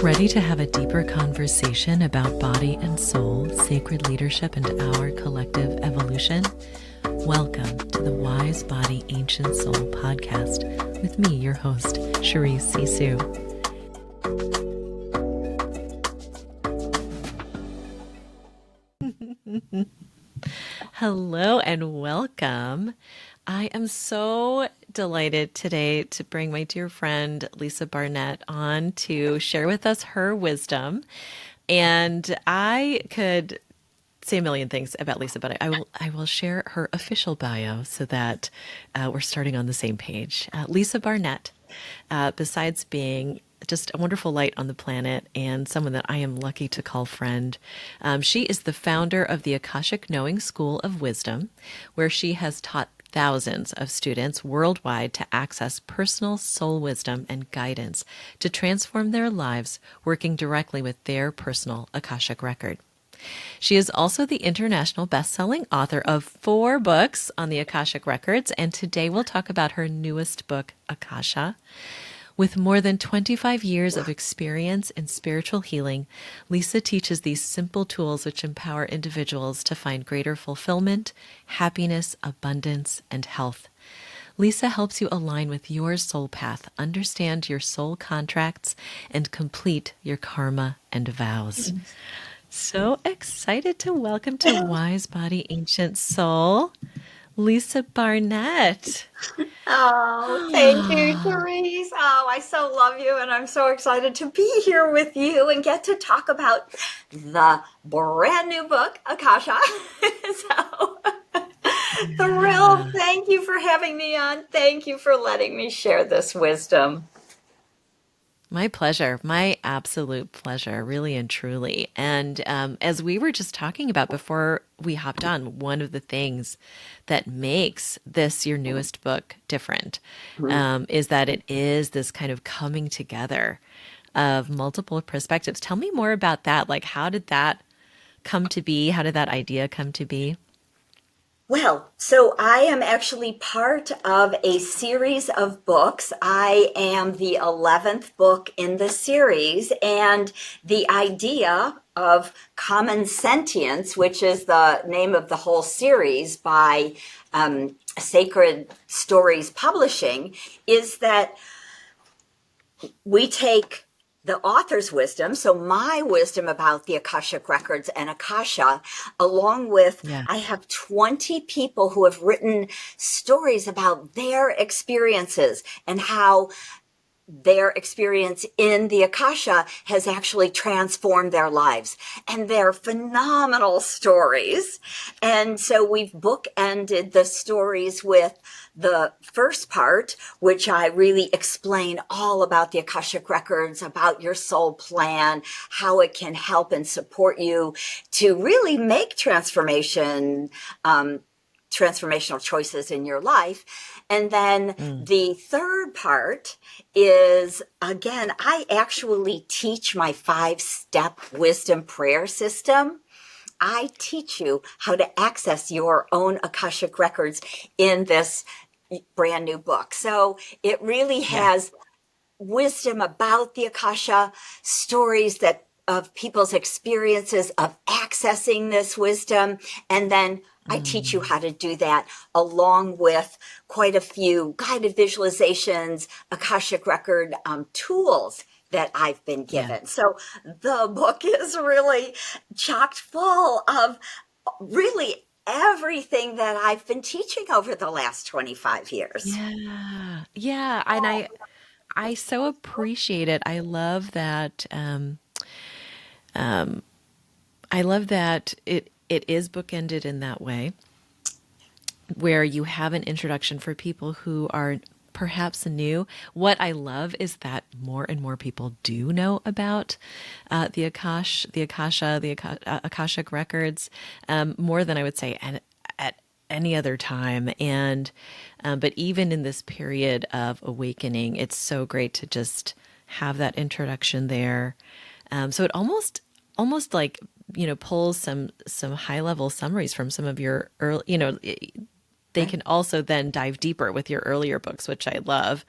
Ready to have a deeper conversation about body and soul, sacred leadership, and our collective evolution? Welcome to the Wise Body Ancient Soul podcast with me, your host, Charisse Sisou. Hello and welcome. I am so delighted today to bring my dear friend Lisa Barnett on to share with us her wisdom. And I could say a million things about Lisa, but I will share her official bio so that we're starting on the same page. Lisa Barnett, besides being just a wonderful light on the planet and someone that I am lucky to call friend, she is the founder of the AkashicKnowing School of Wisdom, where she has taught thousands of students worldwide to access personal soul wisdom and guidance to transform their lives, working directly with their personal Akashic record. She is also the international best-selling author of 4 books on the Akashic Records, and today we'll talk about her newest book, AKASHA. With more than 25 years of experience in spiritual healing, Lisa teaches these simple tools which empower individuals to find greater fulfillment, happiness, abundance, and health. Lisa helps you align with your soul path, understand your soul contracts, and complete your karma and vows. So excited to welcome to Wise Body Ancient Soul, Lisa Barnett. Oh, thank you, Charisse. Oh, I so love you, and I'm so excited to be here with you and get to talk about the brand new book, Akasha. So thrilled. Thank you for having me on. Thank you for letting me share this wisdom. My pleasure. My absolute pleasure, really and truly. And as we were just talking about before we hopped on, one of the things that makes this, your newest book, different is that it is this kind of coming together of multiple perspectives. Tell me more about that. Like, how did that come to be? How did that idea come to be? Well, so I am actually part of a series of books. I am the 11th book in the series, and the idea of Common Sentience, which is the name of the whole series by Sacred Stories Publishing, is that we take the author's wisdom, so my wisdom about the Akashic Records and Akasha, along with, I have 20 people who have written stories about their experiences and how their experience in the Akasha has actually transformed their lives. And they're phenomenal stories. And so we've bookended the stories with the first part, which I really explain all about the Akashic Records, about your soul plan, how it can help and support you to really make transformational choices in your life. And then the third part is, again, I actually teach my 5-step wisdom prayer system. I teach you how to access your own Akashic Records in this brand new book. So it really has wisdom about the Akasha, stories of people's experiences of accessing this wisdom. And then I teach you how to do that along with quite a few guided visualizations, Akashic Record tools that I've been given. So the book is really chock full of really everything that I've been teaching over the last 25 years. Yeah. And I so appreciate it. I love that. I love that it is bookended in that way, where you have an introduction for people who are perhaps new. What I love is that more and more people do know about the Akasha, Akashic Records, more than I would say at any other time. And but even in this period of awakening, it's so great to just have that introduction there. So it almost like, pulls some high level summaries from some of your early, they can also then dive deeper with your earlier books, which I love.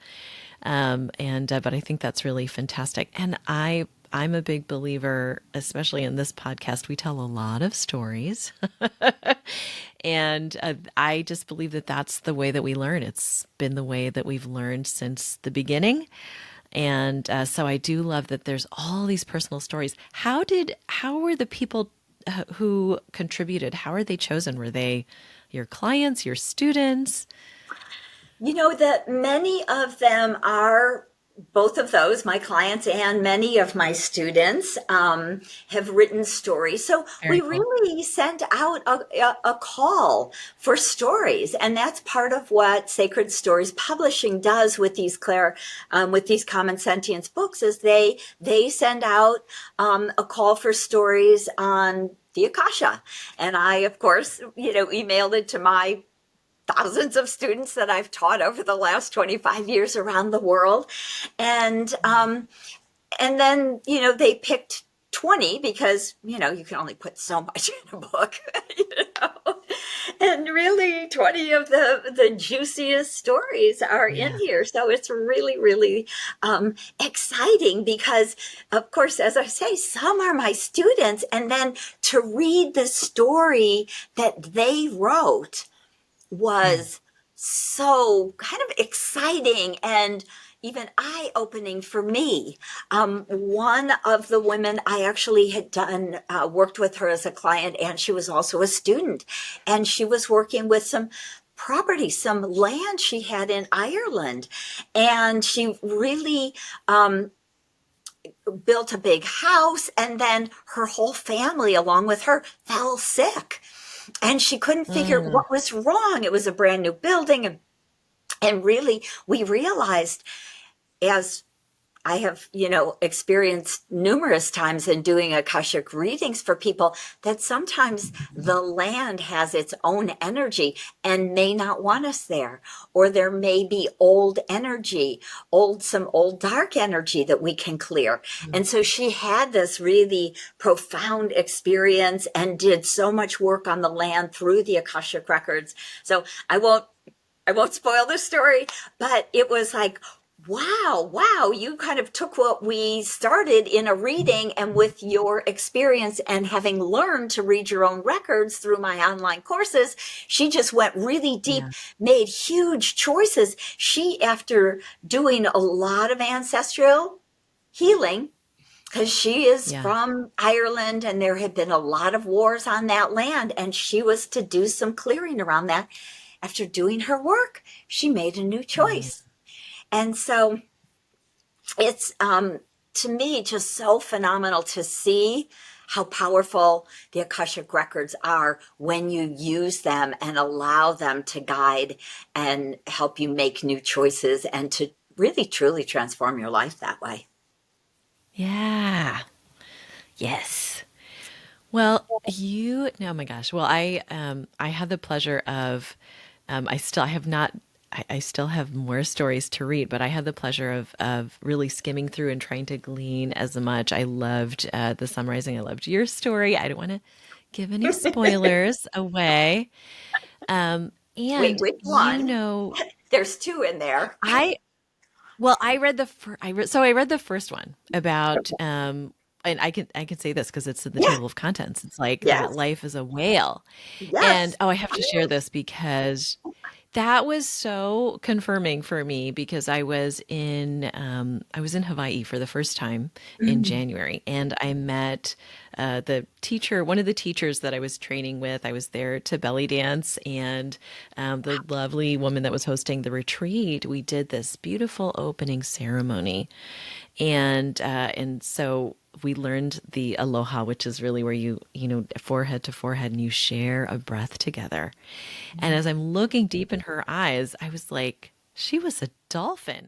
But I think that's really fantastic. And I I'm a big believer, especially in this podcast, we tell a lot of stories. And I just believe that that's the way that we learn. It's been the way that we've learned since the beginning. And so I do love that there's all these personal stories. How were the people who contributed? How are they chosen? Were they your clients, your students? You know that many of them are both of those, my clients and many of my students have written stories. So we Very cool. really sent out a call for stories, and that's part of what Sacred Stories Publishing does with with these Common Sentience books. Is they send out a call for stories on the Akasha, and I, of course, emailed it to my thousands of students that I've taught over the last 25 years around the world. And then, they picked 20 because, you can only put so much in a book, you know. And really 20 of the juiciest stories are in Yeah. here. So it's really, really exciting because, of course, as I say, some are my students. And then to read the story that they wrote Mm. was so kind of exciting and even eye-opening for me. One of the women I actually had done worked with her as a client, and she was also a student, and she was working with some property, some land she had in Ireland, and she really built a big house, and then her whole family along with her fell sick, and she couldn't figure Mm. what was wrong. It was a brand new building, and really we realized, as I have, experienced numerous times in doing Akashic readings for people, that sometimes the land has its own energy and may not want us there. Or there may be old energy, some old dark energy that we can clear. And so she had this really profound experience and did so much work on the land through the Akashic Records. So I won't spoil the story, but it was like, wow, you kind of took what we started in a reading, and with your experience and having learned to read your own records through my online courses, she just went really deep, Yeah. made huge choices. She, after doing a lot of ancestral healing, because she is Yeah. from Ireland and there had been a lot of wars on that land, and she was to do some clearing around that. After doing her work, she made a new Mm. choice. And so it's, to me, just so phenomenal to see how powerful the Akashic Records are when you use them and allow them to guide and help you make new choices and to really truly transform your life that way. Yeah. Yes. Well, oh my gosh. Well, I had the pleasure of I have not I still have more stories to read, but I had the pleasure of really skimming through and trying to glean as much. I loved the summarizing. I loved your story. I don't want to give any spoilers away. Wait, And which one? There's two in there. I well, I read the I read the first one about and I can say this because it's in the Yeah. table of contents. It's like that Yes. life is a whale. And Yes. oh, I have to share this because that was so confirming for me because I was in Hawaii for the first time in Mm. January, and I met the teacher, one of the teachers that I was training with. I was there to belly dance, and the lovely woman that was hosting the retreat, we did this beautiful opening ceremony, and so we learned the aloha, which is really where forehead to forehead, and you share a breath together. And as I'm looking deep in her eyes, I was like, she was a dolphin.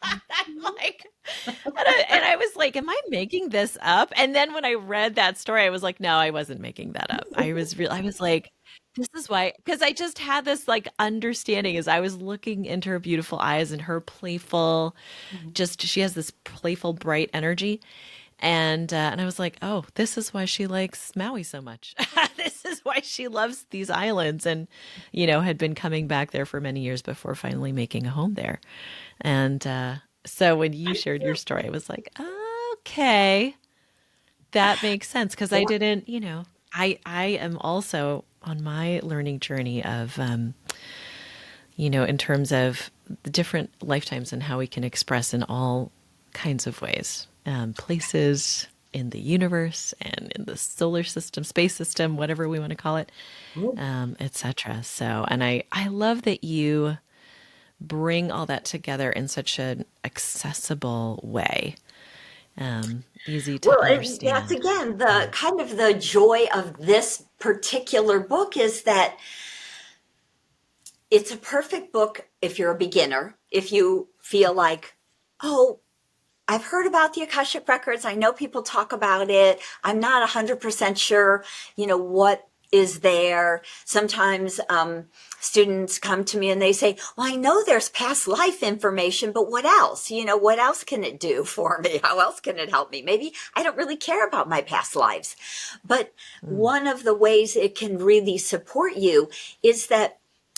I'm like, and I was like, am I making this up? And then when I read that story, I was like, no, I wasn't making that up. I was like, this is why, because I just had this like understanding as I was looking into her beautiful eyes and her playful, just she has this playful, bright energy. And I was like, oh, this is why she likes Maui so much. This is why she loves these islands, and had been coming back there for many years before finally making a home there. And so when you shared your story, I was like, Okay. That makes sense because I Yeah. didn't, I am also on my learning journey of, in terms of the different lifetimes and how we can express in all kinds of ways, places in the universe and in the solar system, space system, whatever we want to call it, etc. So, and I love that you bring all that together in such an accessible way, easy to Well, and that's understand. again the kind of the joy of this particular book is that it's a perfect book if you're a beginner, if you feel like, oh, I've heard about the Akashic Records. I know people talk about it. I'm not 100% sure, what is there. Sometimes students come to me and they say, well, I know there's past life information, but what else? What else can it do for me? How else can it help me? Maybe I don't really care about my past lives. But Mm. one of the ways it can really support you is that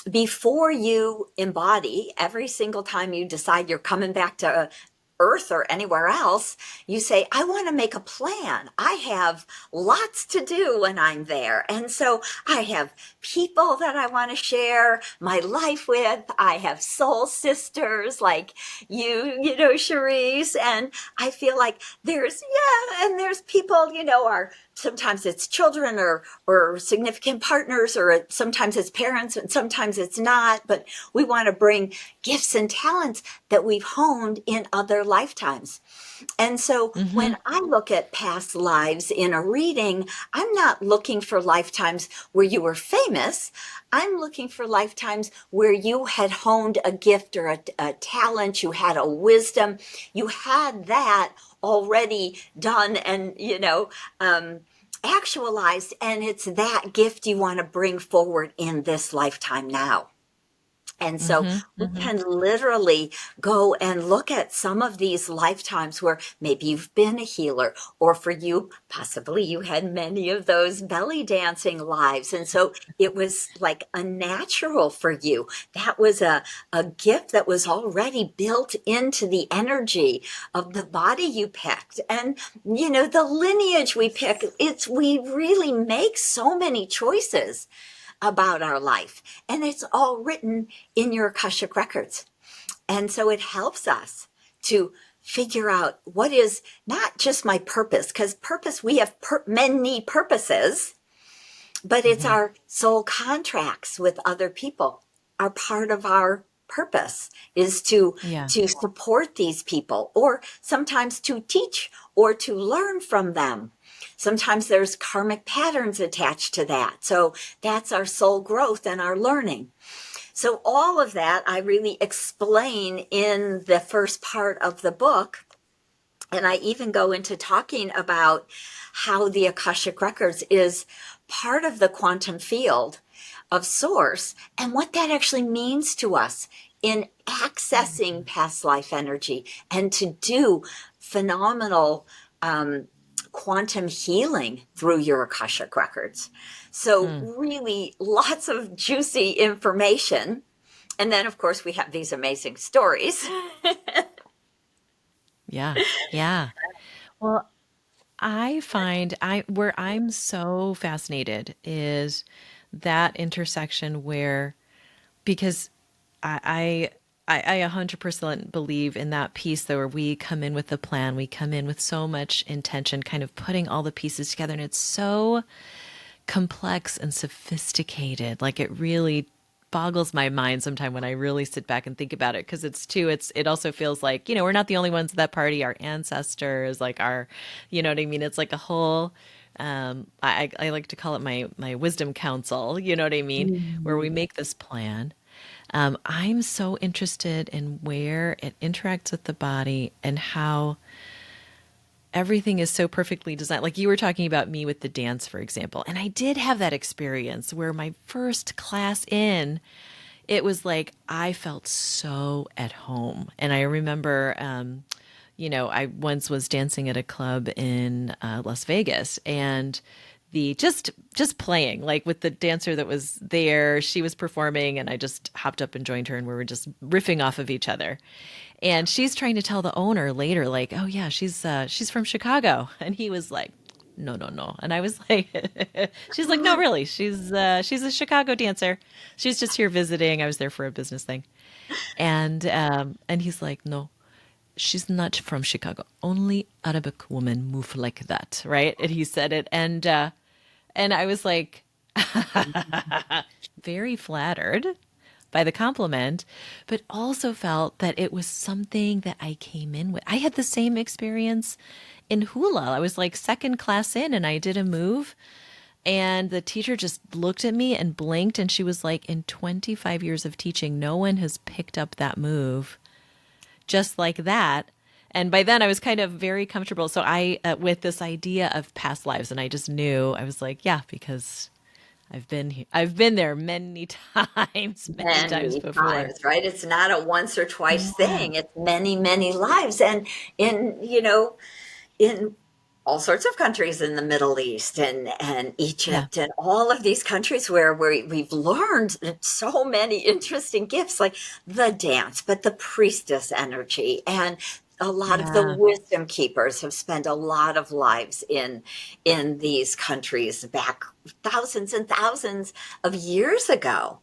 before you embody, every single time you decide you're coming back to Earth or anywhere else, you say, I want to make a plan. I have lots to do when I'm there. And so I have people that I want to share my life with. I have soul sisters like Charisse. And I feel like there's people, are sometimes it's children or significant partners, or sometimes it's parents and sometimes it's not, but we want to bring gifts and talents that we've honed in other lifetimes. And so Mm-hmm. when I look at past lives in a reading, I'm not looking for lifetimes where you were famous. I'm looking for lifetimes where you had honed a gift or a talent, you had a wisdom, you had that already done and, actualized, and it's that gift you want to bring forward in this lifetime now. And so Mm-hmm. we Mm-hmm. can literally go and look at some of these lifetimes where maybe you've been a healer, or for you, possibly you had many of those belly dancing lives. And so it was like a natural for you. That was a gift that was already built into the energy of the body you picked. And, the lineage we pick, we really make so many choices about our life. And it's all written in your Akashic Records. And so it helps us to figure out what is not just my purpose, because purpose, we have many purposes, but it's Mm-hmm. our soul contracts with other people are part of our purpose is to Yeah. support these people, or sometimes to teach or to learn from them. Sometimes there's karmic patterns attached to that. So that's our soul growth and our learning. So all of that I really explain in the first part of the book. And I even go into talking about how the Akashic Records is part of the quantum field of source and what that actually means to us in accessing past life energy and to do phenomenal quantum healing through your Akashic Records. So Mm. really lots of juicy information. And then, of course, we have these amazing stories. Yeah. Yeah. Well, I find I where I'm so fascinated is that intersection where because I 100% believe in that piece though, where we come in with a plan, we come in with so much intention, kind of putting all the pieces together, and it's so complex and sophisticated. Like it really boggles my mind sometimes when I really sit back and think about it because it also feels like, we're not the only ones at that party, our ancestors, like our, you know what I mean? It's like a whole I like to call it my wisdom council, you know what I mean? Where we Mm. make this plan. I'm so interested in where it interacts with the body and how everything is so perfectly designed. Like you were talking about me with the dance, for example. And I did have that experience where my first class in, it was like I felt so at home. And I remember, I once was dancing at a club in Las Vegas, and the just playing like with the dancer that was there, she was performing, and I just hopped up and joined her, and we were just riffing off of each other. And she's trying to tell the owner later, like, oh yeah, she's from Chicago. And he was like, no, no, no. And I was like, she's like, no, really, she's a Chicago dancer. She's just here visiting. I was there for a business thing. And he's like, no, she's not from Chicago. Only Arabic women move like that, right? And he said it, and I was like, very flattered by the compliment, but also felt that it was something that I came in with. I had the same experience in hula. I was like second class in, and I did a move, and the teacher just looked at me and blinked, and she was like, in 25 years of teaching, no one has picked up that move just like that. And by then I was kind of very comfortable. So with this idea of past lives, and I just knew, I was like, yeah, because I've been there many times Many before. times, right? It's not a once or twice Yeah. thing. It's many, many lives. And in, in all sorts of countries in the Middle East and Yeah. Egypt and all of these countries where we've learned so many interesting gifts, like the dance, but the priestess energy, and a lot of the Yeah. wisdom keepers have spent a lot of lives in these countries back thousands and thousands of years ago.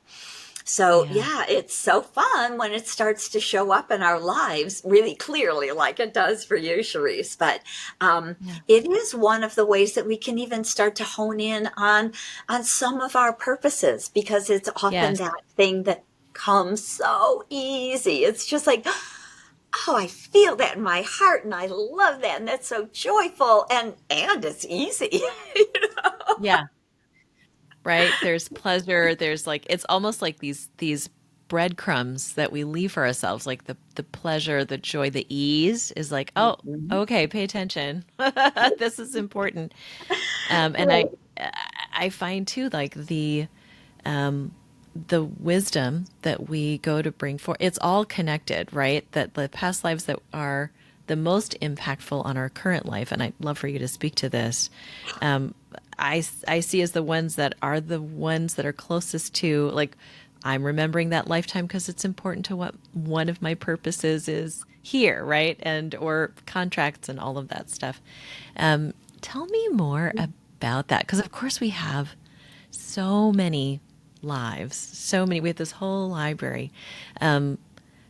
So Yeah. yeah, it's so fun when it starts to show up in our lives really clearly, like it does for you, Charisse. But Yeah. it is one of the ways that we can even start to hone in on some of our purposes, because it's often Yes. that thing that comes so easy. It's just like, oh, I feel that in my heart, and I love that, and that's so joyful, and it's easy. Yeah. Right. There's pleasure. There's like, it's almost like these breadcrumbs that we leave for ourselves, like the pleasure, the joy, the ease is like, oh, Mhm. okay, pay attention. This is important. And Right. I find too, like the wisdom that we go to bring forth, it's all connected, right? That the past lives that are the most impactful on our current life, and I'd love for you to speak to this. Um, I see as the ones that are closest to, like, I'm remembering that lifetime because it's important to what one of my purposes is here, right? And or contracts and all of that stuff. Tell me more about that, because of course we have so many lives, so many. We have this whole library. Um,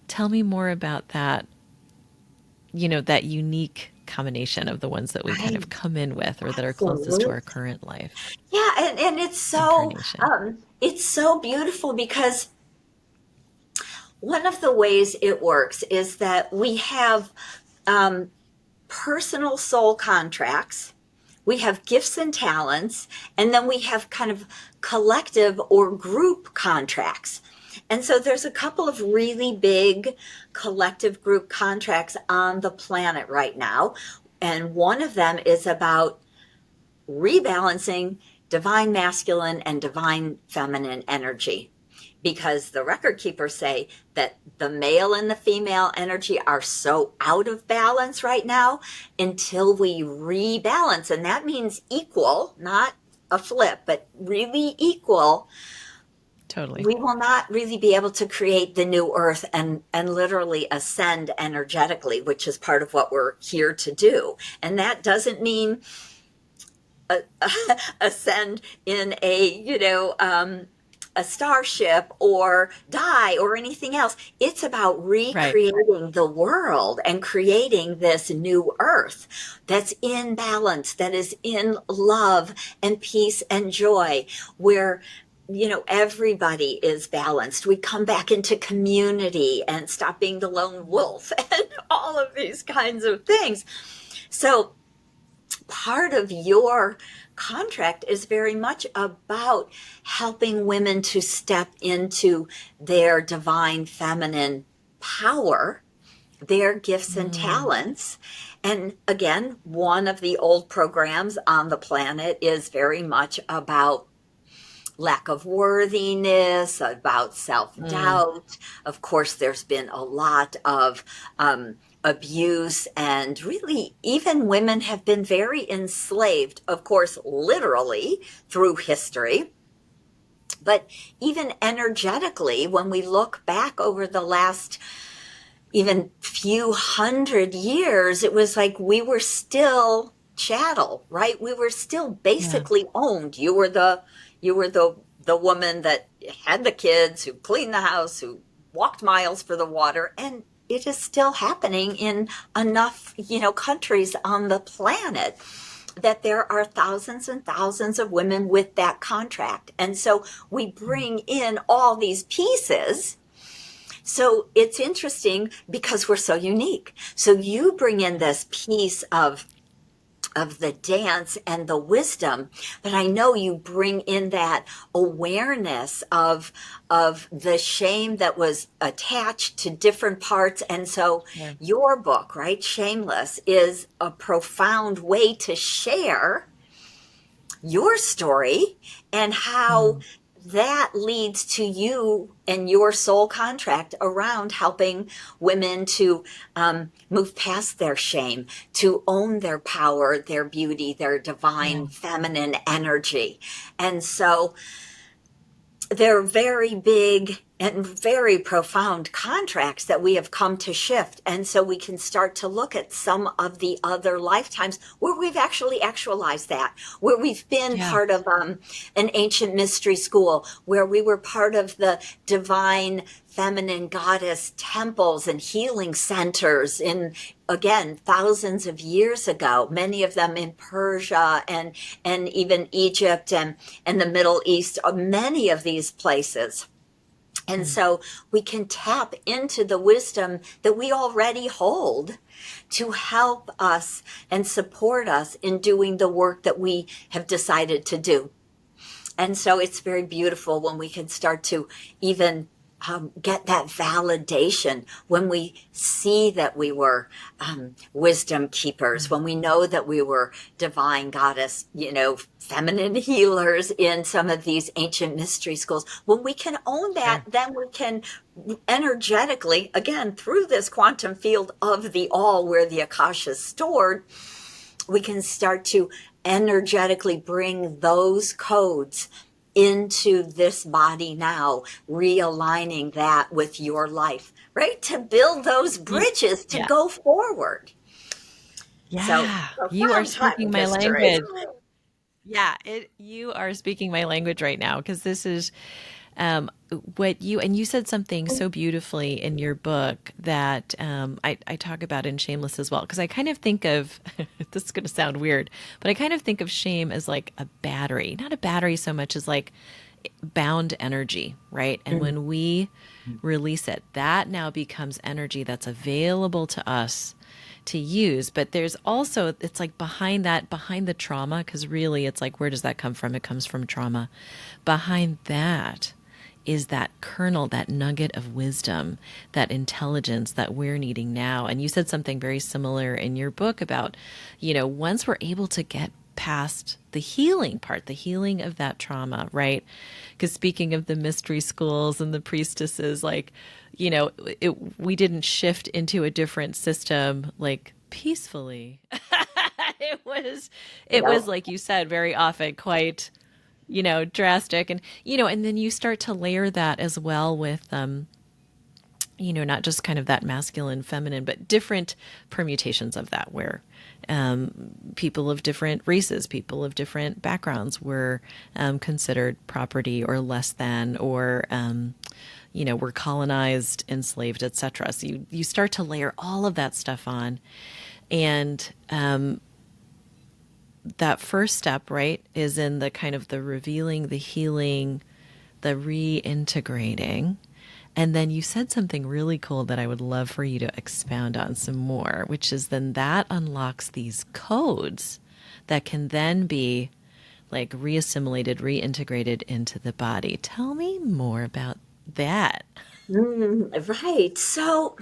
Tell me more about that, that unique combination of the ones that we kind Right. of come in with or that are closest to Absolutely. our current life Yeah, and incarnation. it's so beautiful because one of the ways it works is that we have um, personal soul contracts, we have gifts and talents, and then we have kind of collective or group contracts. And so there's a couple of really big collective group contracts on the planet right now. And one of them is about rebalancing divine masculine and divine feminine energy, because the record keepers say that the male and the female energy are so out of balance right now. Until we rebalance, and that means equal, not a flip, but really equal, Totally. we will not really be able to create the new earth and literally ascend energetically, which is part of what we're here to do. And that doesn't mean ascend in a starship or die or anything else. It's about Right. recreating the world and creating this new earth that's in balance, that is in love and peace and joy, where everybody is balanced. We come back into community and stop being the lone wolf and all of these kinds of things. So part of your contract is very much about helping women to step into their divine feminine power, their gifts and Mm, talents. And again, one of the old programs on the planet is very much about lack of worthiness, about self mm, doubt. Of course, there's been a lot of abuse, and really, even women have been very enslaved, of course, literally through history. But even energetically, when we look back over the last even few hundred years, it was like we were still chattel, right? We were still Yeah. basically owned. You were the woman that had the kids, who cleaned the house, who walked miles for the water, and it is still happening in enough, countries on the planet that there are thousands and thousands of women with that contract. And so we bring in all these pieces. So it's interesting because we're so unique. So you bring in this piece of the dance and the wisdom, but I know you bring in that awareness of the shame that was attached to different parts. And so Yeah. your book, right, Shameless, is a profound way to share your story and how Mm. that leads to you and your soul contract around helping women to move past their shame, to own their power, their beauty, their Yeah. divine feminine energy. And so they're very big and very profound contracts that we have come to shift. And so we can start to look at some of the other lifetimes where we've actually actualized that, where we've been Yeah. part of an ancient mystery school, where we were part of the divine feminine goddess temples and healing centers in, again, thousands of years ago, many of them in Persia and even Egypt and the Middle East, many of these places. And Mm. so we can tap into the wisdom that we already hold to help us and support us in doing the work that we have decided to do. And so it's very beautiful when we can start to even get that validation, when we see that we were wisdom keepers, Mm. when we know that we were divine goddess, feminine healers in some of these ancient mystery schools. When we can own that, Sure. then we can energetically, again, through this quantum field of the all where the Akasha is stored, we can start to energetically bring those codes into this body now, realigning that with your life, right? To build those Ye- bridges to Yeah. go forward. So, Yeah. You are profound time speaking in my history. language. Yeah, you are speaking my language right now because this is um, what you and you said something so beautifully in your book that I talk about in Shameless as well. Because I kind of think of this is going to sound weird, but I kind of think of shame as like a battery, not a battery so much as like bound energy, right? And Mm. when we release it, that now becomes energy that's available to us to use. But there's also, it's like behind that, behind the trauma, because really it's like, where does that come from? It comes from trauma. Behind that is that kernel, that nugget of wisdom, that intelligence that we're needing now. And you said something very similar in your book about, once we're able to get past the healing part, the healing of that trauma, right? Because speaking of the mystery schools and the priestesses, like, we didn't shift into a different system like peacefully. it was No. like you said, very often quite drastic. And and then you start to layer that as well with not just kind of that masculine feminine but different permutations of that, where people of different races, people of different backgrounds were considered property or less than, or were colonized, enslaved, etc. So you start to layer all of that stuff on. And that first step, right, is in the kind of the revealing, the healing, the reintegrating. And then you said something really cool that I would love for you to expound on some more, which is then that unlocks these codes that can then be like reassimilated, reintegrated into the body. Tell me more about that. Right. So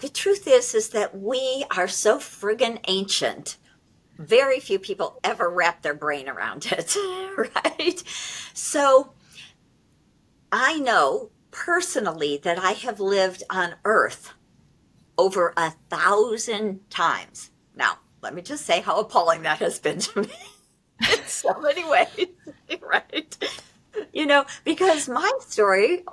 the truth is that we are so friggin' ancient. Very few people ever wrap their brain around it, right? So I know personally that I have lived on Earth over 1,000 times. Now, let me just say how appalling that has been to me in so many ways, right? Because my story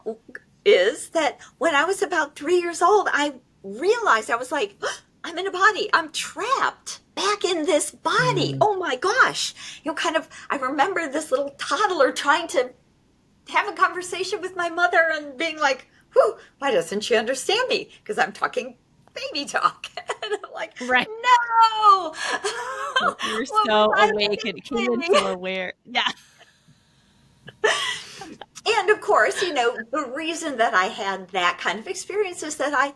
is that when I was about 3 years old, I realized I was like, I'm in a body. I'm trapped back in this body. Mm. Oh my gosh. Kind of, I remember this little toddler trying to have a conversation with my mother and being like, whew, why doesn't she understand me? Because I'm talking baby talk. And I'm like, Right. no. You're What was so I awake and came in thinking? so aware. Yeah. And of course, the reason that I had that kind of experience is that I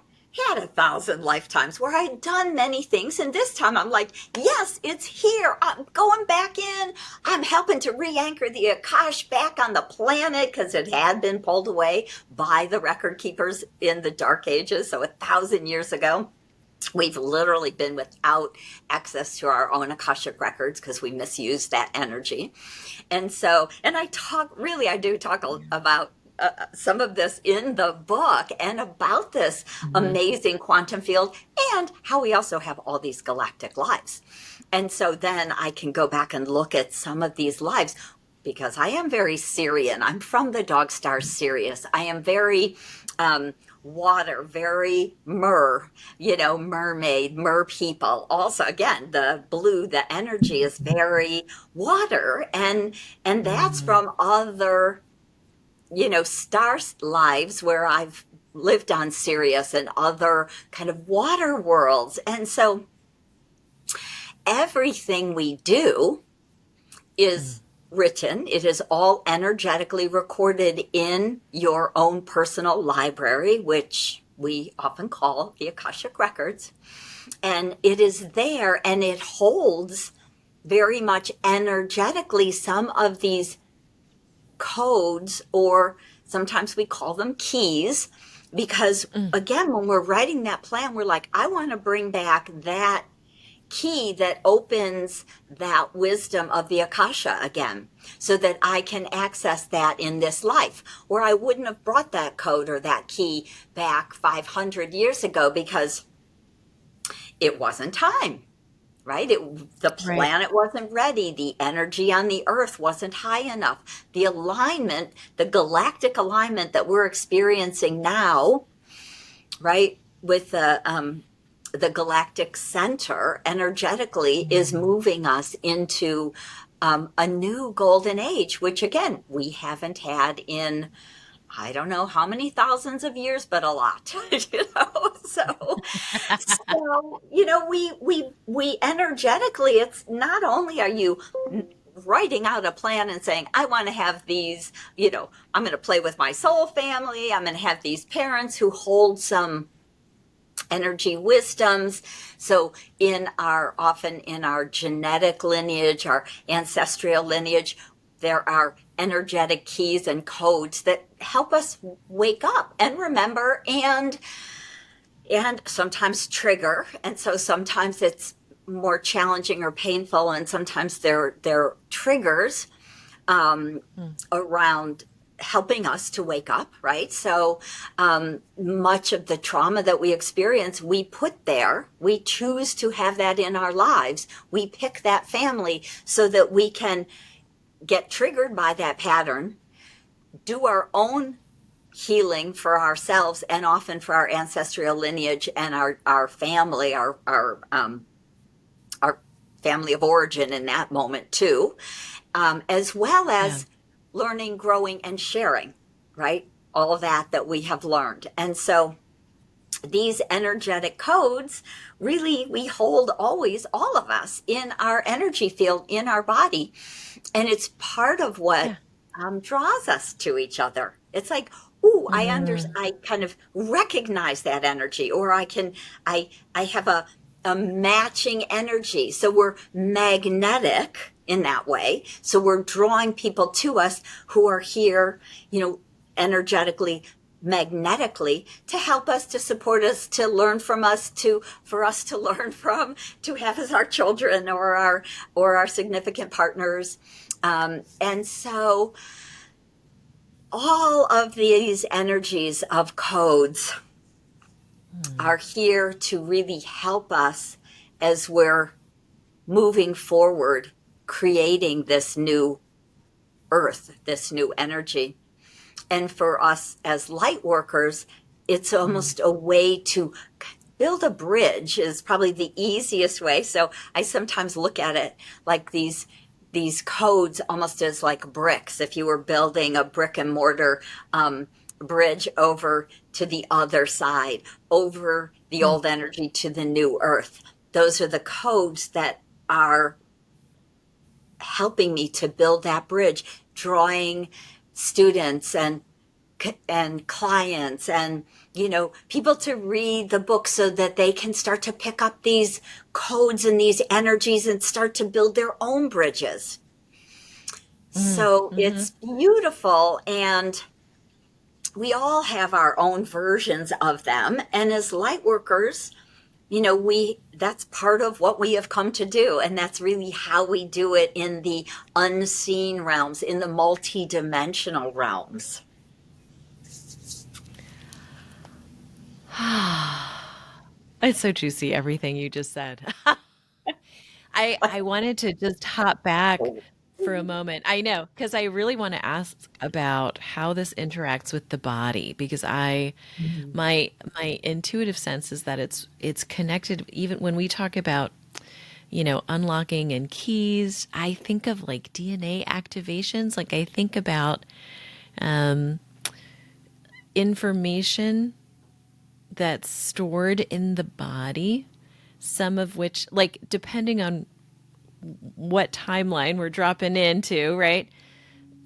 had 1,000 lifetimes where I had done many things. And this time I'm like, yes, it's here. I'm going back in. I'm helping to re anchor the Akash back on the planet because it had been pulled away by the record keepers in the Dark Ages. So 1,000 years ago. We've literally been without access to our own Akashic records because we misused that energy. And so, and I do talk about some of this in the book and about this Mhm. amazing quantum field and how we also have all these galactic lives. And so then I can go back and look at some of these lives because I am very Sirian. I'm from the dog star Sirius. I am very water, very mermaid, mer people. Also, again, the blue, the energy is very water, and that's Mm. from other, star lives where I've lived on Sirius and other kind of water worlds. And so everything we do Mm. is written. It is all energetically recorded in your own personal library, which we often call the Akashic Records. And it is there and it holds very much energetically some of these codes, or sometimes we call them keys, because Mm. again, when we're writing that plan, we're like, I want to bring back that key that opens that wisdom of the Akasha again, so that I can access that in this life. Or I wouldn't have brought that code or that key back 500 years ago because it wasn't time, right? The Right. planet wasn't ready. The energy on the earth wasn't high enough. The alignment, the galactic alignment that we're experiencing now, right, with the galactic center energetically is Mm. moving us into a new golden age, which again, we haven't had in, I don't know how many thousands of years, but a lot, we energetically, it's not only are you writing out a plan and saying, I want to have these, I'm going to play with my soul family. I'm going to have these parents who hold some energy wisdoms. So often in our genetic lineage, our ancestral lineage, there are energetic keys and codes that help us wake up and remember and sometimes trigger. And so sometimes it's more challenging or painful, and sometimes they're triggers Mm. around helping us to wake up, right? So much of the trauma that we experience, we put there. We choose to have that in our lives. We pick that family so that we can get triggered by that pattern, do our own healing for ourselves and often for our ancestral lineage and our family, our family of origin in that moment too, as well Yeah. as learning, growing, and sharing, right? All of that we have learned. And so these energetic codes, really, we hold always, all of us, in our energy field, in our body. And it's part of what Yeah. draws us to each other. It's like, ooh, Mm. I kind of recognize that energy, or I have a matching energy. So we're magnetic in that way. So we're drawing people to us who are here, energetically, magnetically, to help us, to support us, to learn from us, for us to learn from, to have as our children or our significant partners. And so all of these energies of codes Mm. are here to really help us as we're moving forward, creating this new earth, this new energy. And for us as light workers, it's almost a way to build a bridge is probably the easiest way. So I sometimes look at it like these codes almost as like bricks. If you were building a brick and mortar bridge over to the other side, over the old energy to the new earth. Those are the codes that are helping me to build that bridge, drawing students and clients and people to read the book so that they can start to pick up these codes and these energies and start to build their own bridges. So it's beautiful, and we all have our own versions of them. And as light workers, that's part of what we have come to do. And that's really how we do it in the unseen realms, in the multi-dimensional realms. It's so juicy, everything you just said. I wanted to just hop back for a moment. I know, because I really want to ask about how this interacts with the body, because my intuitive sense is that it's connected. Even when we talk about, unlocking and keys, I think of like DNA activations. Like I think about information that's stored in the body, some of which, like, depending on what timeline we're dropping into, right?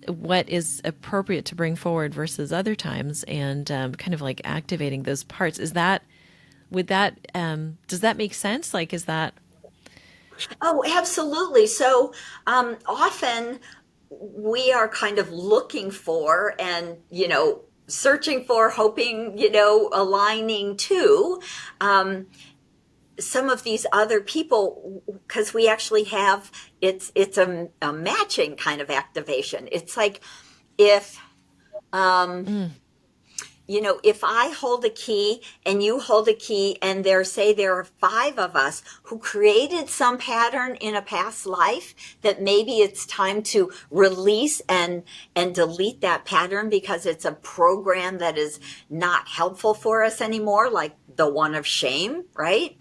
What is appropriate to bring forward versus other times, and kind of like activating those parts. Does that make sense? Like, is that? Oh, absolutely. So often we are kind of looking for and, searching for, hoping, aligning to some of these other people, because we actually have, it's a matching kind of activation. It's like if, if I hold a key and you hold a key, and there are 5 of us who created some pattern in a past life, that maybe it's time to release and delete that pattern because it's a program that is not helpful for us anymore, like the one of shame, right?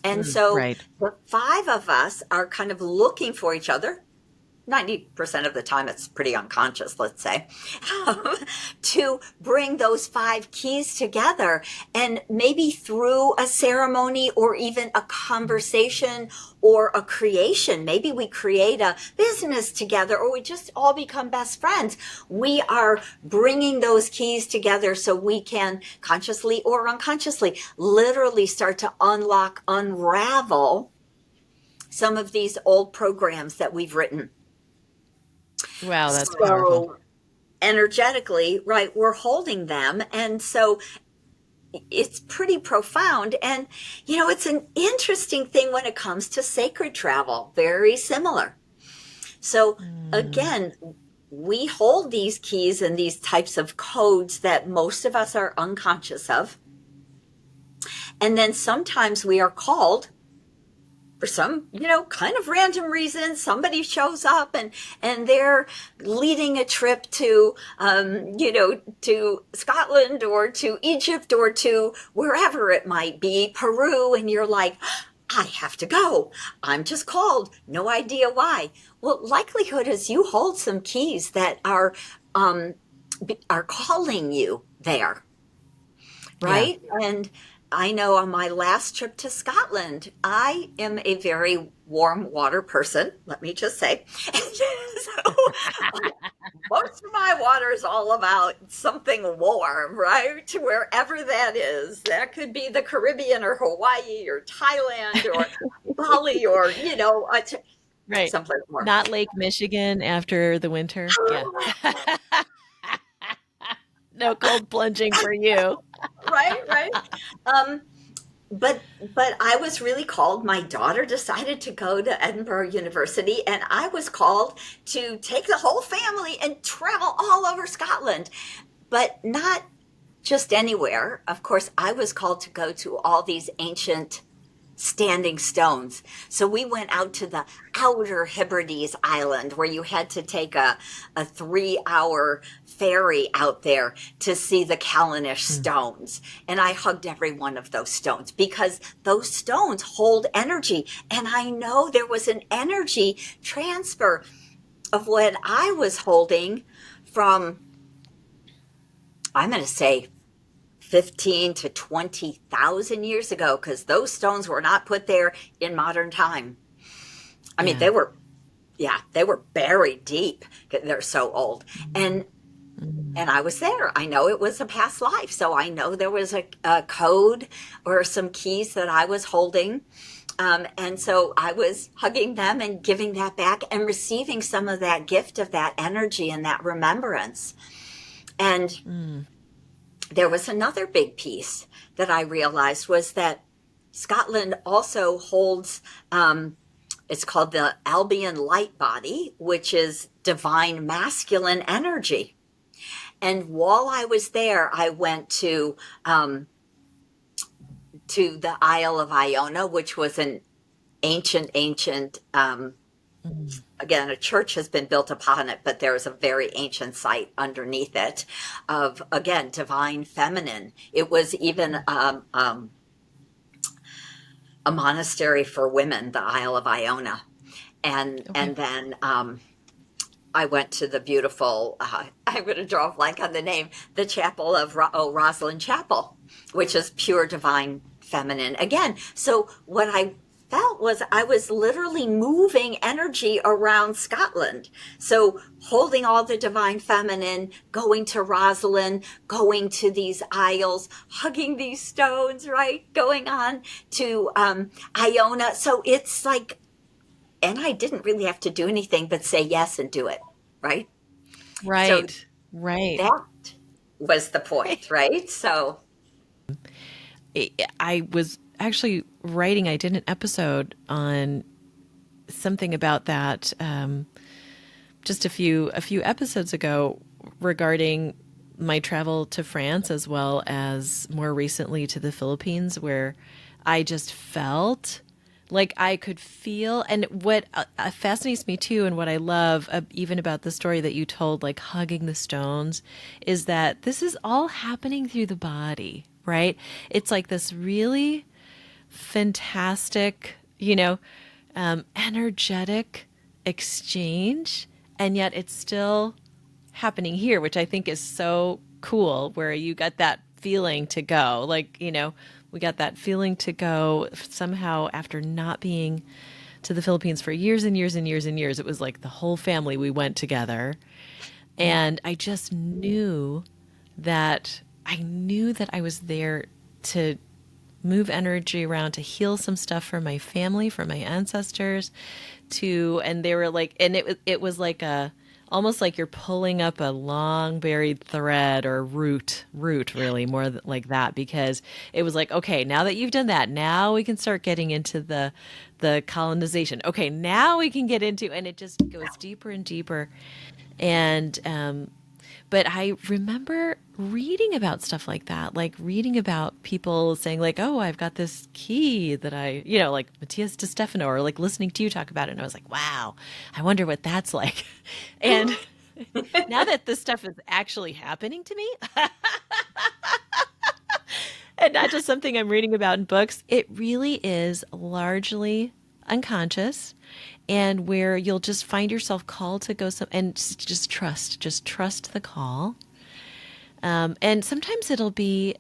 And so Right. the 5 of us are kind of looking for each other. 90% of the time it's pretty unconscious, let's say, to bring those 5 keys together. And maybe through a ceremony or even a conversation or a creation, maybe we create a business together, or we just all become best friends. We are bringing those keys together so we can consciously or unconsciously literally start to unravel some of these old programs that we've written. Wow, that's powerful. So energetically, right, we're holding them. And so it's pretty profound. And, it's an interesting thing when it comes to sacred travel, very similar. So again, we hold these keys and these types of codes that most of us are unconscious of. And then sometimes we are called for some, kind of random reason. Somebody shows up and they're leading a trip to, to Scotland or to Egypt or to wherever it might be, Peru. And you're like, I have to go. I'm just called. No idea why. Well, likelihood is you hold some keys that are calling you there. Yeah. Right? And I know on my last trip to Scotland, I am a very warm water person, let me just say. So most of my water is all about something warm, right? Wherever that is. That could be the Caribbean or Hawaii or Thailand or Bali or, Right. someplace warm. Not Lake Michigan after the winter. Yeah. No cold plunging for you. Right, right. Um, but I was really called. My daughter decided to go to Edinburgh University, and I was called to take the whole family and travel all over Scotland, but not just anywhere. Of course, I was called to go to all these ancient standing stones. So we went out to the outer Hebrides island where you had to take a 3 hour ferry out there to see the Callanish stones. And I hugged every one of those stones because those stones hold energy. And I know there was an energy transfer of what I was holding from, I'm going to say, 15 to 20,000 years ago, because those stones were not put there in modern time. I mean, Yeah. they were buried deep. They're so old. And I was there. I know it was a past life. So I know there was a code or some keys that I was holding. And so I was hugging them and giving that back and receiving some of that gift of that energy and that remembrance. And there was another big piece that I realized was that Scotland also holds, it's called the Albion light body, which is divine masculine energy. And while I was there, I went to the Isle of Iona, which was an ancient, again, a church has been built upon it, but there is a very ancient site underneath it of, again, divine feminine. It was even a monastery for women, the Isle of Iona. And then I went to the beautiful, I'm going to draw a blank on the name, the chapel of Rosalind Chapel, which is pure divine feminine. Again, so what I felt was I was literally moving energy around Scotland. So holding all the divine feminine, going to Rosalind, going to these isles, hugging these stones, right? Going on to Iona. So it's like, and I didn't really have to do anything but say yes and do it, right? So Right. Right. that was the point, right? So, I was actually writing, I did an episode on something about that just a few episodes ago regarding my travel to France as well as more recently to the Philippines, where I just felt like I could feel. And what fascinates me too, and what I love even about the story that you told, like hugging the stones, is that this is all happening through the body, right? It's like this really fantastic, energetic exchange, and yet it's still happening here, which I think is so cool, where you got that feeling to go. Like, we got that feeling to go somehow after not being to the Philippines for years and years and years and years. It was like the whole family, we went together. And I just knew that I was there to move energy around, to heal some stuff for my family, for my ancestors, and they were like, and it was like almost like you're pulling up a long buried thread or root really, more like that, because it was like, okay, now that you've done that, now we can start getting into the colonization. Okay, now we can get into, and it just goes deeper and deeper. And but I remember reading about stuff like that, like reading about people saying like, oh, I've got this key that like Matthias De Stefano, or like listening to you talk about it. And I was like, wow, I wonder what that's like. And now that this stuff is actually happening to me and not just something I'm reading about in books, it really is largely unconscious, and where you'll just find yourself called to go and just trust the call. And sometimes it'll be,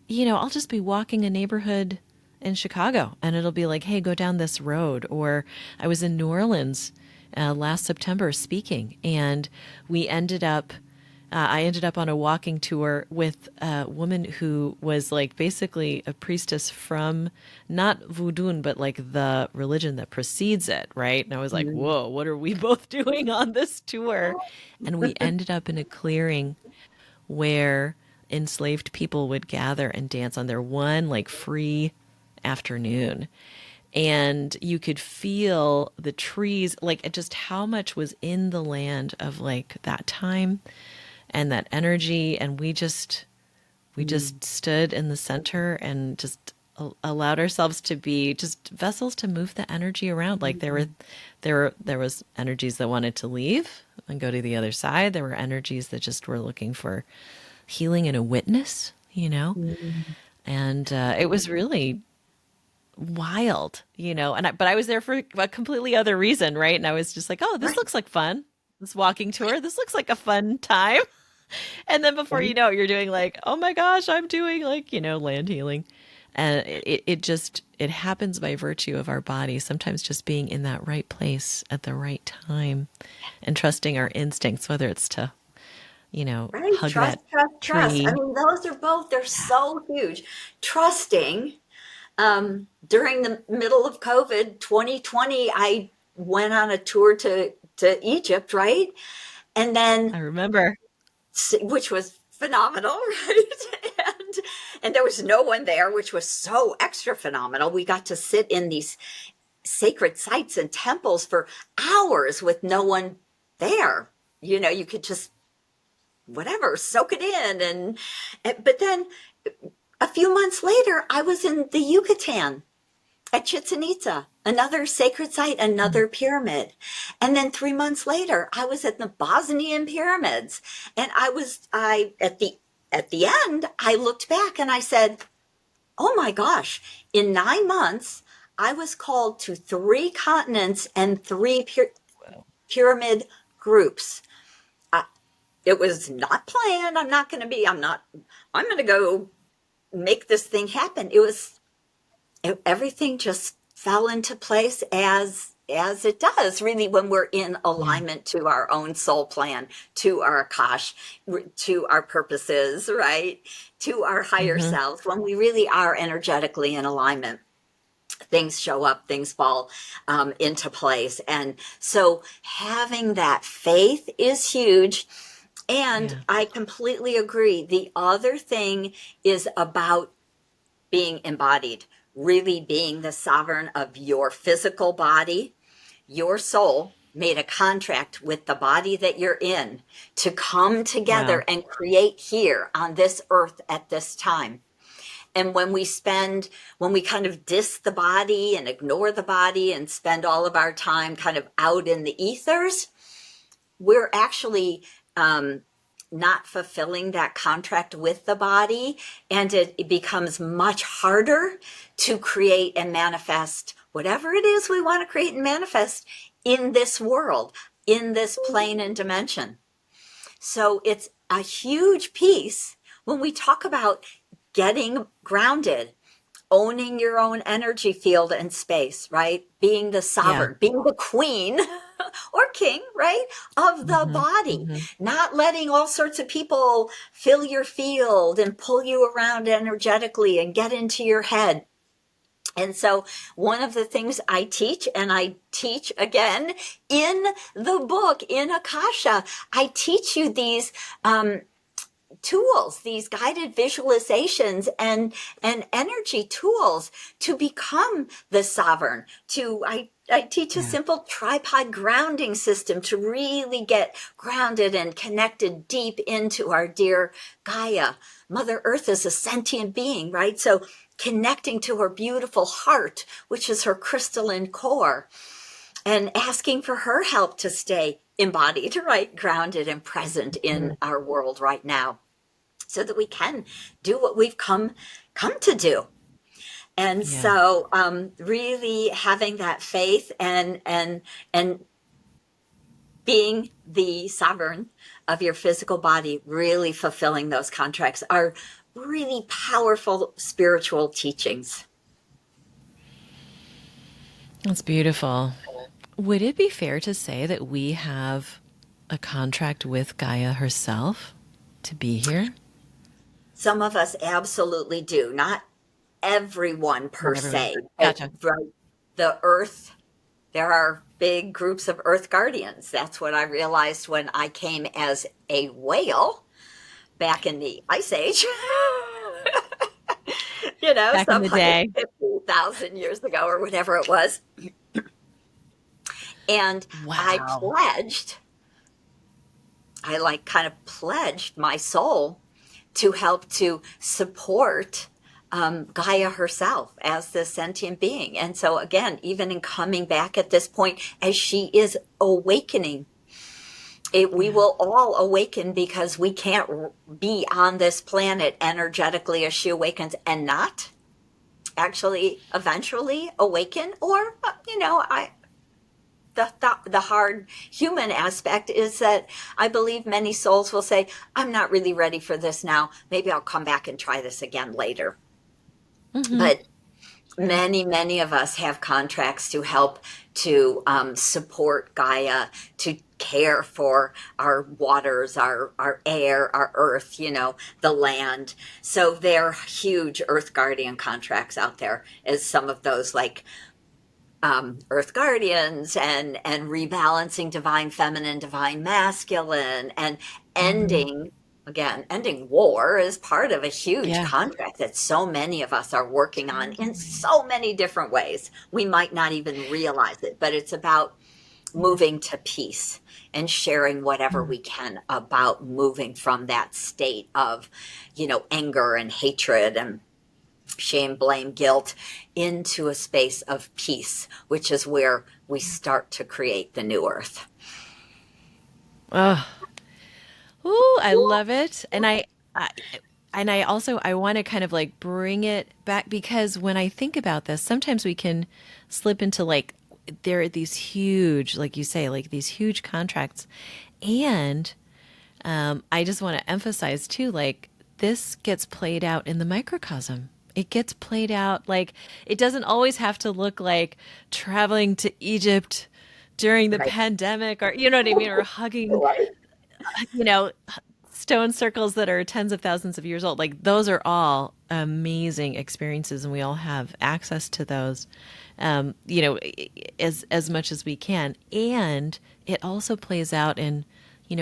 I'll just be walking a neighborhood in Chicago and it'll be like, hey, go down this road. Or I was in New Orleans last September speaking, and I ended up on a walking tour with a woman who was like basically a priestess from not voodoo, but like the religion that precedes it, right? And I was like, mm, whoa, what are we both doing on this tour? And we ended up in a clearing where enslaved people would gather and dance on their one like free afternoon. And you could feel the trees, like just how much was in the land of like that time and that energy. And we just mm, stood in the center and just allowed ourselves to be just vessels to move the energy around. Like there was energies that wanted to leave and go to the other side. There were energies that just were looking for healing and a witness, you know? Mhm. And it was really wild, you know. But I was there for a completely other reason, right? And I was just like, oh, this Right. looks like fun. This walking tour, this looks like a fun time. And then before you Right. know it, you're doing like, oh my gosh, I'm doing like, land healing. And it just, it happens by virtue of our body, sometimes just being in that right place at the right time and trusting our instincts, whether it's to, Right. hug Trust, that trust, trust. I tree. mean, those are both, they're so huge. Trusting. During the middle of COVID 2020, I went on a tour to Egypt, right? And I then, remember. which was phenomenal, right? And there was no one there, which was so extra phenomenal. We got to sit in these sacred sites and temples for hours with no one there. You could just whatever soak it in, but then a few months later, I was in the Yucatan at Chichen Itza, another sacred site, another pyramid. And then 3 months later, I was at the Bosnian pyramids. And I at the end, I looked back and I said, oh my gosh, in 9 months, I was called to three continents and three pyramid groups. I, it was not planned. I'm going to go make this thing happen. Everything just fell into place as it does really when we're in Yeah. alignment to our own soul plan, to our Akash, to our purposes, right, to our higher Hmm. selves. When we really are energetically in alignment, things show up, things fall into place. And so having that faith is huge. And Yeah. I completely agree. The other thing is about being embodied, really being the sovereign of your physical body. Your soul made a contract with the body that you're in to come together Wow. and create here on this earth at this time. And when we kind of diss the body and ignore the body and spend all of our time kind of out in the ethers, we're actually not fulfilling that contract with the body. And it becomes much harder to create and manifest whatever it is we want to create and manifest in this world, in this plane and dimension. So it's a huge piece when we talk about getting grounded, owning your own energy field and space, right? Being the Yeah. sovereign, being the queen or king, right? Of the Hmm. body, Hmm. not letting all sorts of people fill your field and pull you around energetically and get into your head. And so, one of the things I teach, and I teach again in the book, in Akasha, I teach you these tools, these guided visualizations and energy tools to become the sovereign. I teach a Yeah. simple tripod grounding system to really get grounded and connected deep into our dear Gaia. Mother Earth is a sentient being, right? So connecting to her beautiful heart, which is her crystalline core, and asking for her help to stay embodied, right? Grounded and present in Mhm. our world right now, so that we can do what we've come to do. And Yeah. so really having that faith and being the sovereign of your physical body, really fulfilling those contracts, are really powerful spiritual teachings. That's beautiful. Would it be fair to say that we have a contract with Gaia herself to be here? Some of us absolutely do, not everyone per Not everyone. se, but Gotcha. right, the earth, there are big groups of earth guardians. That's what I realized when I came as a whale back in the ice age. Back in Some the day. 150,000 years ago or whatever it was. And I Wow. pledged, I like kind of pledged my soul to help to support Gaia herself as this sentient being. And so, again, even in coming back at this point, as she is awakening, we Yeah. will all awaken because we can't be on this planet energetically as she awakens and not actually eventually awaken. Or, the hard human aspect is that I believe many souls will say, I'm not really ready for this now. Maybe I'll come back and try this again later. Mm-hmm. But many of us have contracts to help to support Gaia, to care for our waters, our air, our earth, the land. So there are huge earth guardian contracts out there, as some of those like earth guardians and rebalancing divine feminine, divine masculine, and Mm-hmm. ending ending war is part of a huge Yeah. contract that so many of us are working on in so many different ways. We might not even realize it, but it's about moving to peace and sharing whatever Mm. we can about moving from that state of, anger and hatred and shame, blame, guilt into a space of peace, which is where we start to create the new earth. Oh, ooh, I love it. I and I also I want to kind of like bring it back because when I think about this, sometimes we can slip into like there are these huge, like you say, like these huge contracts. And I just want to emphasize too, like this gets played out in the microcosm. It gets played out like it doesn't always have to look like traveling to Egypt during the Right. pandemic or you know what I mean, or hugging, Right. you know, stone circles that are tens of thousands of years old. Like those are all amazing experiences, and we all have access to those, as much as we can. And it also plays out in,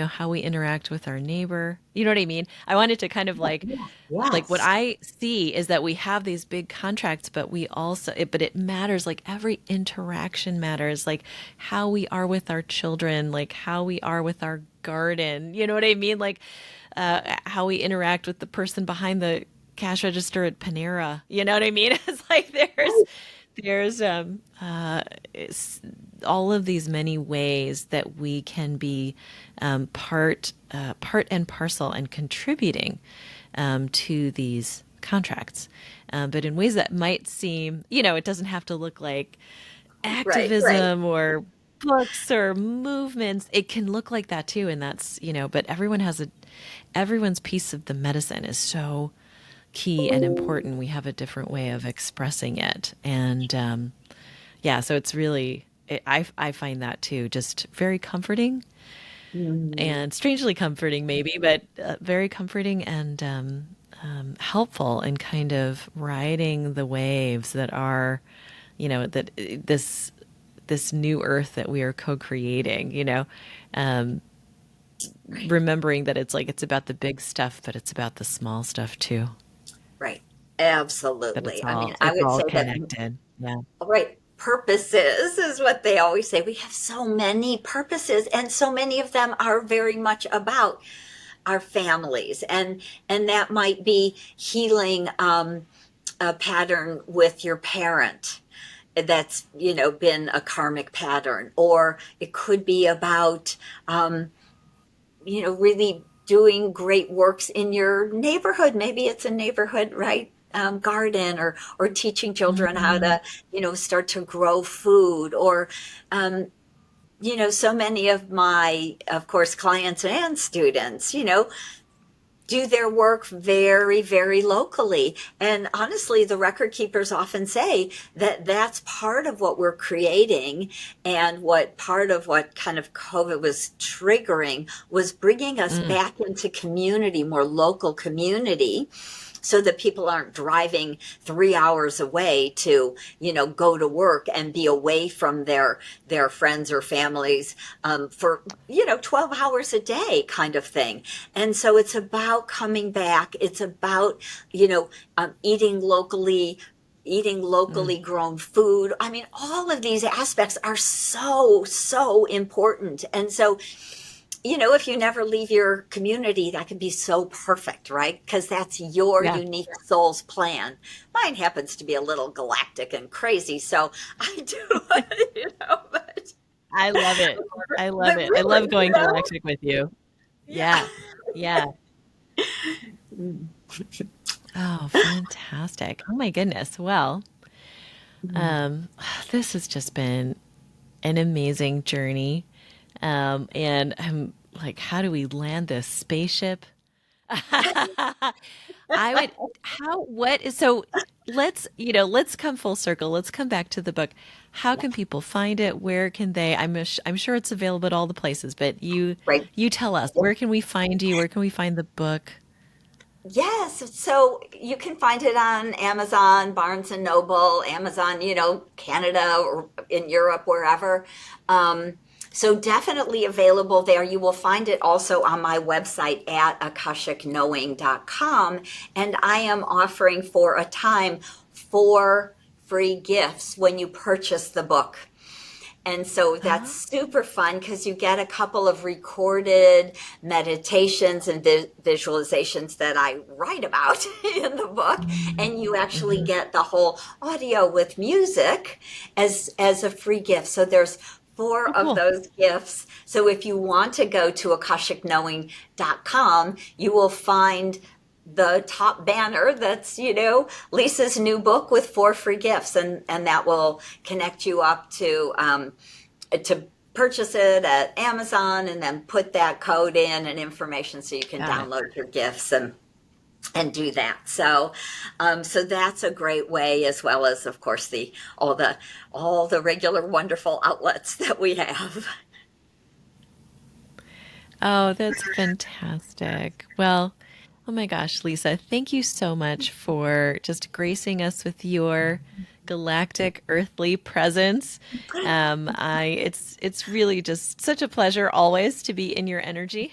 how we interact with our neighbor. You know what I mean? I wanted to kind of like what Yes. I see is that we have these big contracts, but we also, but it matters. Like every interaction matters, like how we are with our children, like how we are with our garden. You know what I mean? Like how we interact with the person behind the cash register at Panera. You know what I mean? It's like there's all of these many ways that we can be part and parcel and contributing to these contracts, but in ways that might seem, it doesn't have to look like Right. Right. activism or books or movements. It can look like that too, and that's but everyone's piece of the medicine is so key and important. We have a different way of expressing it, and yeah, so it's really I find that too just very comforting Mhm. and strangely comforting maybe, but very comforting and helpful in kind of riding the waves that are, that this new earth that we are co-creating, um, remembering that it's like it's about the big stuff, but it's about the small stuff too. Right. That it's Absolutely. I mean, all I it's would all say that, connected. Yeah. right, purposes is what they always say. We have so many purposes, and so many of them are very much about our families, and that might be healing a pattern with your parent that's been a karmic pattern, or it could be about really doing great works in your neighborhood. Maybe it's a neighborhood, right? Garden, or teaching children how Mhm. to start to grow food, or so many of my, of course, clients and students do their work very, very locally. And honestly, the record keepers often say that that's part of what we're creating, and what part of what kind of COVID was triggering was bringing us Mm. back into community, more local community, so that people aren't driving 3 hours away to go to work and be away from their friends or families for 12 hours a day kind of thing. And so it's about coming back. It's about eating Mm. locally grown food. I mean, all of these aspects are so important. And so if you never leave your community, that could be so perfect, right? Because that's your Yeah, unique soul's plan. Mine happens to be a little galactic and crazy, so I do, but, I love it. I love but it. I really, love going galactic with you. yeah. Yeah. Yeah. Oh, fantastic. Oh my goodness. Well, um, this has just been an amazing journey. And I'm like, how do we land this spaceship? I would, how, what is, so let's come full circle. Let's come back to the book. How can people find it? Where can they, I'm sure it's available at all the places, but Right. you tell us, where can we find you? Where can we find the book? Yes, so you can find it on Amazon, Barnes and Noble, Amazon, Canada or in Europe, wherever. Um, so definitely available there. You will find it also on my website at AkashicKnowing.com. And I am offering for a time 4 free gifts when you purchase the book. And so that's Oh, super fun because you get a couple of recorded meditations and visualizations that I write about in the book. And you actually mhm. get the whole audio with music as a free gift. So there's four Oh, of cool. those gifts. So if you want to go to AkashicKnowing.com, you will find the top banner that's Lisa's new book with 4 free gifts, and that will connect you up to purchase it at Amazon, and then put that code in and information so you can Got it. download your gifts and do that. So that's a great way, as well as, of course, the all the regular wonderful outlets that we have. Oh, that's fantastic. Well, oh my gosh, Lisa, thank you so much for just gracing us with your galactic earthly presence. It's really just such a pleasure always to be in your energy,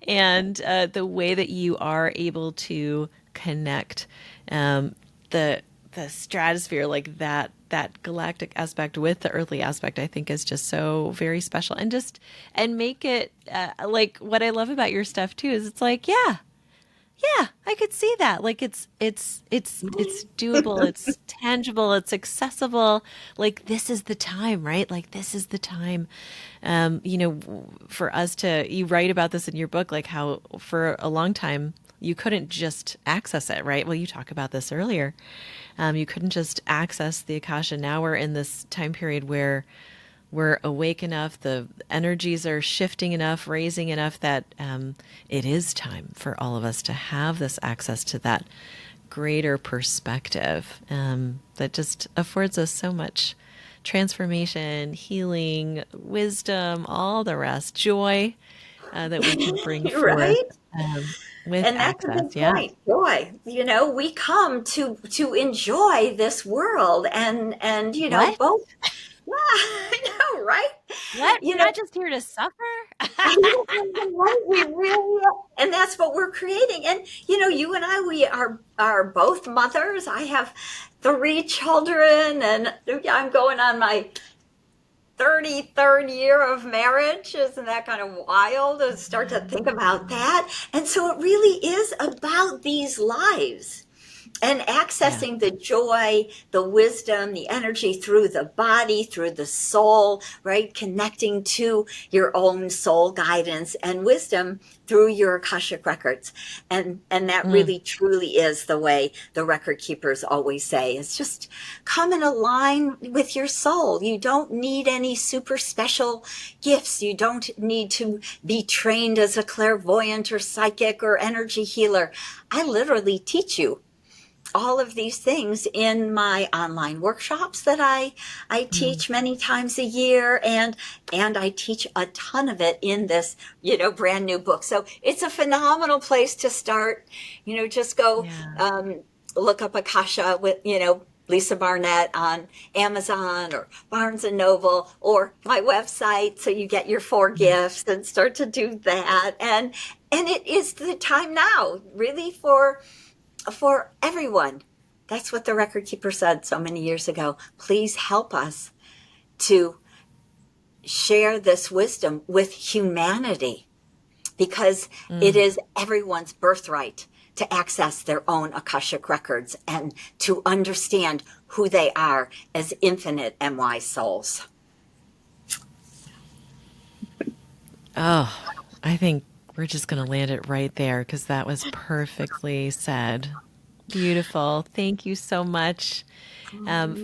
and the way that you are able to connect the stratosphere, like that galactic aspect with the earthly aspect, I think is just so very special, and just and make it like what I love about your stuff too is it's like, yeah, I could see that. Like it's doable, it's tangible, it's accessible. Like this is the time, right? Like this is the time. For us to, you write about this in your book, like how for a long time you couldn't just access it, right? Well, you talk about this earlier. You couldn't just access the Akasha. Now we're in this time period where we're awake enough, the energies are shifting enough, raising enough that it is time for all of us to have this access to that greater perspective that just affords us so much transformation, healing, wisdom, all the rest, joy that we can bring forth Right? with And that's a access. big Yeah. point, joy. We come to enjoy this world, and What? both. Yeah, I know, right? What? You We're know, not just here to suffer? I know, right? We really are. And that's what we're creating. And you and I, we are both mothers. I have 3 children, and I'm going on my 33rd year of marriage. Isn't that kind of wild to start to think about that? And so it really is about these lives and Yeah. accessing the joy, the wisdom, the energy through the body, through the soul, right? Connecting to your own soul guidance and wisdom through your Akashic records. And that Mm. really truly is the way the record keepers always say. It's just come and align with your soul. You don't need any super special gifts. You don't need to be trained as a clairvoyant or psychic or energy healer. I literally teach you all of these things in my online workshops that I Mm. teach many times a year, and I teach a ton of it in this brand new book. So it's a phenomenal place to start. Just go Yeah. look up Akasha with Lisa Barnett on Amazon or Barnes and Noble or my website, so you get your 4 gifts and start to do that. And it is the time now, really, for everyone. That's what the record keeper said so many years ago. Please help us to share this wisdom with humanity, because it is everyone's birthright to access their own Akashic records and to understand who they are as infinite and wise souls. Oh, I think we're just going to land it right there because that was perfectly said. Beautiful. Thank you so much.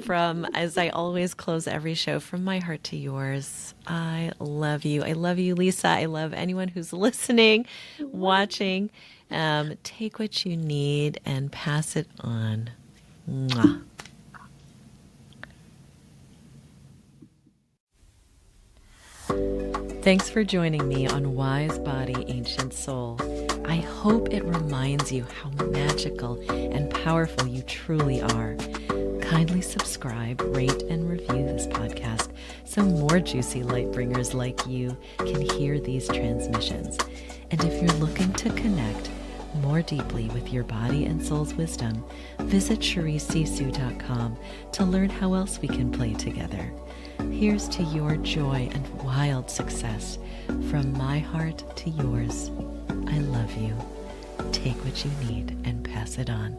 From, as I always close every show, from my heart to yours, I love you. I love you, Lisa. I love anyone who's listening, watching. Take what you need and pass it on. Mwah. Thanks for joining me on Wise Body, Ancient Soul. I hope it reminds you how magical and powerful you truly are. Kindly subscribe, rate, and review this podcast so more juicy light bringers like you can hear these transmissions. And if you're looking to connect more deeply with your body and soul's wisdom, visit CharisseSisou.com to learn how else we can play together. Here's to your joy and wild success. From my heart to yours, I love you. Take what you need and pass it on.